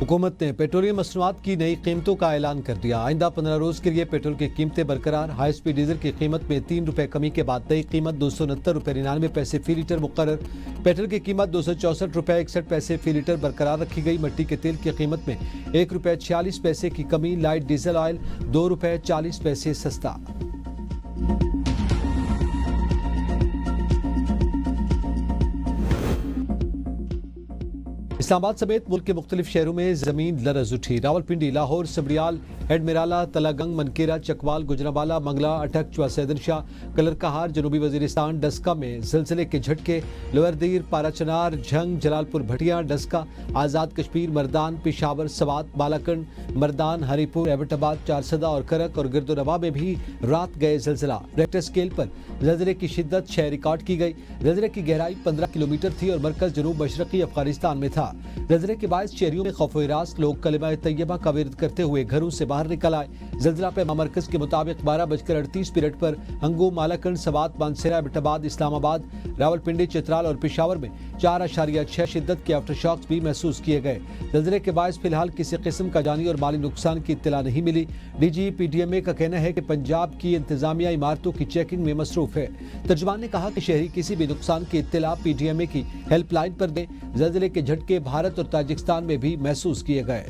हुकूमत ने पेट्रोलियम मसनूआत की नई कीमतों का ऐलान कर दिया। आइंदा 15 रोज के लिए पेट्रोल की कीमतें बरकरार। हाई स्पीड डीजल की कीमत में 3 रुपए कमी के बाद नई कीमत 269 रुपए 99 पैसे फी लीटर मुकर्रर। पेट्रोल की कीमत 264 रुपए 61 पैसे फी लीटर बरकरार रखी गई। मिट्टी के तेल की कीमत में 1 रुपए 46 पैसे की कमी। लाइट डीजल ऑयल 2 रुपए 40 पैसे सस्ता। इस्लामाबाद समेत मुल्क के मुख्तलिफ शहरों में जमीन लरज उठी। रावलपिंडी, लाहौर, सबरियाल, हेडमिराला, तलागंग, मनकेरा, चकवाल, गुजरावाला, मंगला, अटक, चौसैदन शाह, कलरकहार, जनूबी वजीरिस्तान, डस्का में जिलजिले के झटके। लोअरदीर, पाराचनार, झंग, जलालपुर, भटिया, डस्का, आज़ाद कश्मीर, मर्दान, पिशावर, सवात, बालाकंड, मर्दान, हरीपुर, एबटाबाद, चारसदा और करक और गिरदोनवा में भी रात गए जिलजिला। रेक्टर स्केल पर जिलजिले की शिद्दत 6 रिकॉर्ड की गई। जिलजिले की गहराई 15 किलोमीटर थी और मरकज जनूब मशरकी अफगानिस्तान में था। ज़लज़ले के बाद शहरियों में खौफ-ओ-हिरास, लोग कलिमा तैयबा का विर्द करते हुए घरों से बाहर निकल आए। ज़लज़ला पे मरकज के मुताबिक 12:38 पर हंगू, मालाकंड, सवात, मानसेरा, एबटाबाद, इस्लामाबाद, रावलपिंडी, चित्राल और पिशावर में 4.6 शिद्दत के आफ्टर शॉक्स भी महसूस किए गए। ज़लज़ले के बाद फिलहाल किसी किस्म का जानी और माली नुकसान की इत्तला नहीं मिली। DG PTMA का कहना है कि पंजाब की इंतजामिया इमारतों की चेकिंग में मसरूफ है। तर्जुमान ने कहा कि शहरी किसी भी नुकसान की इत्तला PTMA की हेल्पलाइन पर दें। ज़लज़ले के झटके भारत और ताजिकिस्तान में भी महसूस किए गए।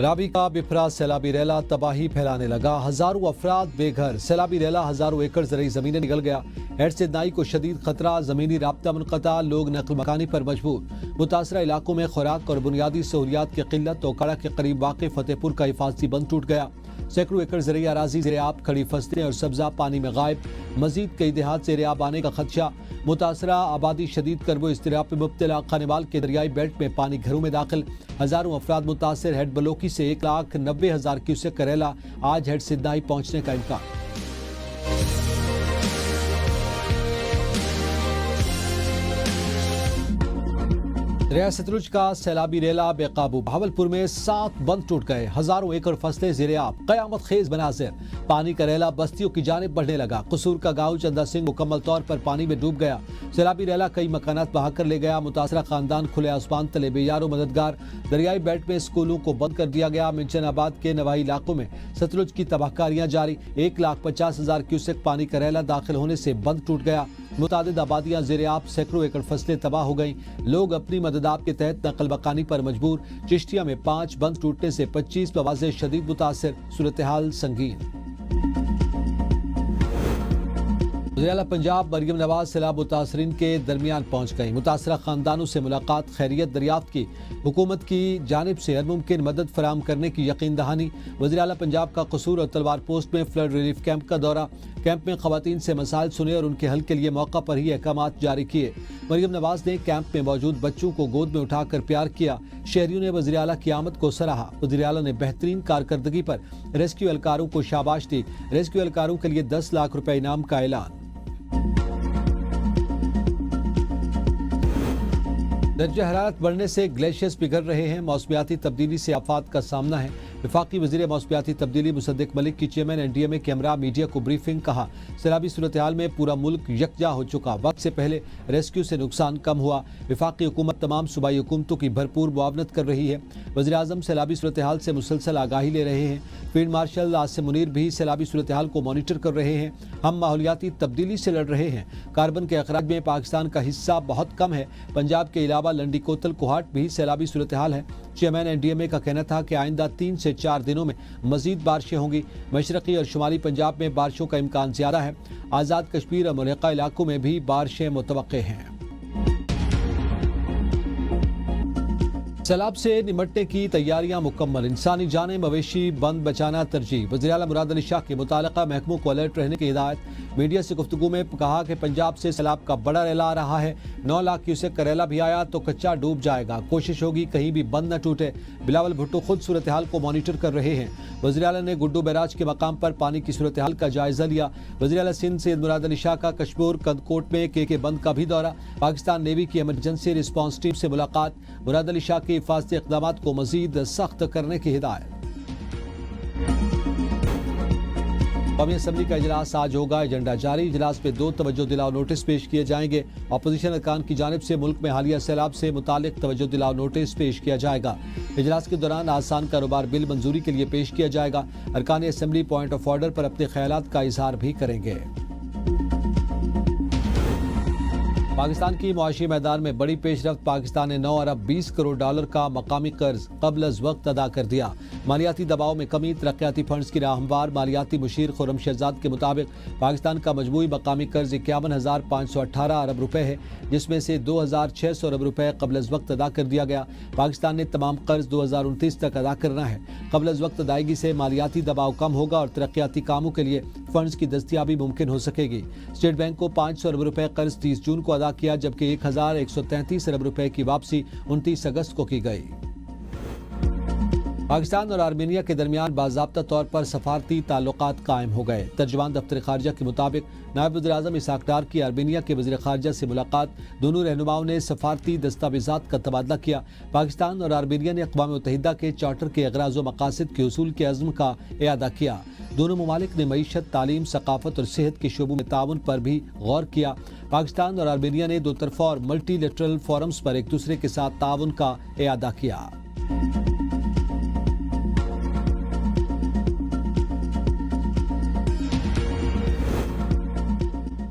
रावी का बिफरा सैलाबी रेला तबाही फैलाने लगा। हजारों अफराद बेघर। सैलाबी रेला हजारों एकड़ ज़रई ज़मीनें निगल गया। हेड सिदनाई को शदीद खतरा। ज़मीनी राब्ता मुनक़ता। लोग नकल मकानी पर मजबूर। मुतासरा इलाकों में खुराक और बुनियादी सहूलियात की किल्लत। ओकाड़ा के करीब वाक़ फतेहपुर का हिफाजती बंद टूट गया। सैकड़ों एकड़ ज़रई अराज़ी ज़ेर-ए-आब, खड़ी फसलें और सब्ज़ा पानी में गायब। मजीद कई देहात ज़ेर-ए-आब आने का खदशा। मुतासरा आबादी शदीद करबो इज़्तिराब में मुब्तला। खानेवाल के दरियाई बेल्ट में पानी घरों में दाखिल। हजारों अफराद मुतासर। हेड बलोकी से 1,90,000 क्यूसेक करेला। आज हेड सिदनाई पहुंचने का इम्कान। दरिया सतलुज का सैलाबी रेला बेकाबू। भावलपुर में 7 बंद टूट गए। हजारों एकड़ फसलें ज़ेर-ए-आब। क़यामत खेज मनाज़िर। पानी का रेला बस्तियों की जानिब बढ़ने लगा। कसूर का गांव चंदा सिंह मुकम्मल तौर पर पानी में डूब गया। सैलाबी रेला कई मकानात बहा कर ले गया। मुतासरा खानदान खुले आसमान तले बेयारो मददगार। दरियाई बेल्ट में स्कूलों को बंद कर दिया गया। मिंचनाबाद के नवाही इलाकों में सतलुज की तबाहकारियां जारी। 1,50,000 क्यूसेक पानी का रेला दाखिल होने से बंद टूट गया। मुतादिद आबादियां ज़ेर-ए-आब। सैकड़ों एकड़ फसलें तबाह हो गईं। लोग अपनी मददाब के तहत नकल मकानी पर मजबूर। चिश्तिया में 5 बंद टूटने से 25 मवाज़े शदीद मुतासर। सूरत हाल संगीन। वज़ीर-ए-आला पंजाब मरियम नवाज सैलाब मुतासरीन के दरमियान पहुंच गई। मुतासरा खानदानों से मुलाकात, खैरियत दरियाफ्त की। हुकूमत की जानिब से हर मुमकिन मदद फराहम करने की यकीन दहानी। वज़ीर-ए-आला पंजाब का कसूर और तलवार पोस्ट में फ्लड रिलीफ कैंप का दौरा। कैंप में खवातीन से मसाइल सुने और उनके हल के लिए मौका पर ही अहकामात जारी किए। मरियम नवाज ने कैंप में मौजूद बच्चों को गोद में उठाकर प्यार किया। शहरियों ने वज़ीर-ए-आला की आमद को सराहा। वज़ीर-ए-आला ने बेहतरीन कारकर्दगी पर रेस्क्यू एहलकारों को शाबाश दी। रेस्क्यू एहलकारों के लिए 10 लाख रुपए इनाम का ऐलान। दर्जा हरारत बढ़ने से ग्लेशियर्स पिघल रहे हैं। मौसमियाती तब्दीली से आफात का सामना है। वफाकी वज़ीर मौसमियाती तब्दीली मुसद्दिक मलिक की चेयरमैन NDMA के हमरा मीडिया को ब्रीफिंग। कहा, सैलाबी सूरत हाल में पूरा मुल्क यकजा हो चुका। वक्त से पहले रेस्क्यू से नुकसान कम हुआ। वफाकी हुकूमत तमाम सूबाई हुकूमतों की भरपूर मुआवनत कर रही है। वज़ीर आज़म सैलाबी सूरत हाल से मुसलसल आगाही ले रहे हैं। फील्ड मार्शल आसिम मुनीर भी सैलाबी सूरत हाल को मॉनिटर कर रहे हैं। हम माहौलियाती तब्दीली से लड़ रहे हैं। कार्बन के अखराज में पाकिस्तान का हिस्सा बहुत कम है। पंजाब के अलावा लंडी कोतल कोहाट भी सैलाबी सूरत हाल है। चेयरमैन NDMA का कहना था कि आइंदा 3 से 4 दिनों में मजीद बारिशें होंगी। मशरकी और शुमाली पंजाब में बारिशों का इम्कान ज्यादा है। आज़ाद कश्मीर और मुल्का इलाकों में भी बारिशें मुतवक्के हैं। सैलाब से निमटने की तैयारियां मुकम्मल। इंसानी जानें मवेशी बंद बचाना तरजीह। वज़ीर-ए-आला मुराद अली शाह के मुतालिका महकमों को अलर्ट रहने की हिदायत। मीडिया से गुफ्तगू में कहा कि पंजाब से सैलाब का बड़ा रेला आ रहा है। 9 लाख क्यूसेक का रेला भी आया तो कच्चा डूब जाएगा। कोशिश होगी कहीं भी बंद न टूटे। बिलावल भुट्टो खुद सूरत हाल को मॉनिटर कर रहे हैं। वज़ीर-ए-आला ने गुड्डू बैराज के मकाम पर पानी की सूरत हाल का जायजा लिया। वज़ीर-ए-आला सिंध सैयद मुराद अली शाह का कशमोर कंदकोट में KK बंद का भी दौरा। पाकिस्तान नेवी की इमरजेंसी रिस्पॉन्स टीम से मुलाकात। मुराद अली शाह के हिफाजती इक़दामात को मज़ीद सख्त करने की हिदायत। कौमी असम्बली का इजलास आज होगा। एजेंडा जारी। इजलास में 2 तवज्जो दिलाओ नोटिस पेश किए जाएंगे। अपोजिशन अरकान की जानिब से मुल्क में हालिया सैलाब से मुतालिक तवज्जो दिलाओ नोटिस पेश किया जाएगा। इजलास के दौरान आसान कारोबार बिल मंजूरी के लिए पेश किया जाएगा। अरकान असम्बली पॉइंट ऑफ ऑर्डर पर अपने ख्यालात का इजहार भी करेंगे। पाकिस्तान की मुआशी मैदान में बड़ी पेशरफ्त। पाकिस्तान ने 9 अरब 20 करोड़ डॉलर का मकामी कर्ज कबल अज वक्त अदा कर दिया। मालियाती दबाव में कमी। तरक्याती फंड्स की राह हमवार। मालियाती मुशीर खुर्रम शहजाद के मुताबिक पाकिस्तान का मजमूई मकामी कर्ज 51,518 अरब रुपए है, जिसमें से 2,600 अरब रुपए कबल अज वक्त अदा कर दिया गया। पाकिस्तान ने तमाम कर्ज 2029 तक अदा करना है। कबल अज वक्त अदायगी से मालियाती दबाव कम होगा और तरक्याती कामों के लिए फंड्स की दस्तियाबी मुमकिन हो सकेगी। स्टेट बैंक को 500 अरब रुपए कर्ज 30 जून को अदा किया, जबकि 1,133 अरब रुपए की वापसी 29 अगस्त को की गई। पाकिस्तान और आर्मेनिया के दरमियान बाज़ाब्ता तौर पर सफारती ताल्लुकात कायम हो गए। तर्जुमान दफ्तर खारजा के मुताबिक नायब वज़ीर-ए-आज़म इसहाक डार की आर्मेनिया के वज़ीर खारजा से मुलाकात। दोनों रहनुमाओं ने सफारती दस्तावेज़ात का तबादला किया। पाकिस्तान और आर्मेनिया ने अक़वाम मुत्तहिदा के चार्टर के अग़राज़ व मक़ासिद के उसूल के अज़्म का इआदा किया। दोनों ममालिक ने मईशत, तालीम, सकाफत और सेहत के शोबों में ताउन पर भी गौर किया। पाकिस्तान और आर्मेनिया ने दो तरफ़ा और मल्टीलेटरल फोरम्स पर एक दूसरे के साथ ताउन का इआदा किया।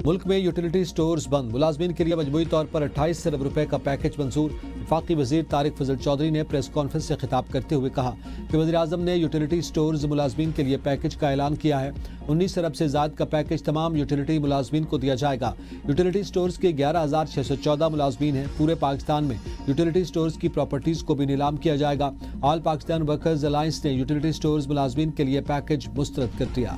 मुल्क में यूटिलिटी स्टोर्स बंद। मुलाजमीन के लिए मजमूई तौर पर 28 अरब रुपए का पैकेज मंजूर। वफाकी वजीर तारिक फजल चौधरी ने प्रेस कॉन्फ्रेंस से खिताब करते हुए कहा कि वज़ीर आज़म ने यूटिलिटी स्टोर्स मुलाजमीन के लिए पैकेज का ऐलान किया है। 19 अरब से ज़ायद का पैकेज तमाम यूटिलिटी मुलाजमीन को दिया जाएगा। यूटिलिटी स्टोर्स के 11,614 मुलाजमीन हैं। पूरे पाकिस्तान में यूटिलिटी स्टोर्स की प्रॉपर्टीज को भी नीलाम किया जाएगा। ऑल पाकिस्तान वर्कर्स अलायंस ने यूटिलिटी स्टोर्स मुलाजमीन के लिए पैकेज मुस्तरद कर दिया।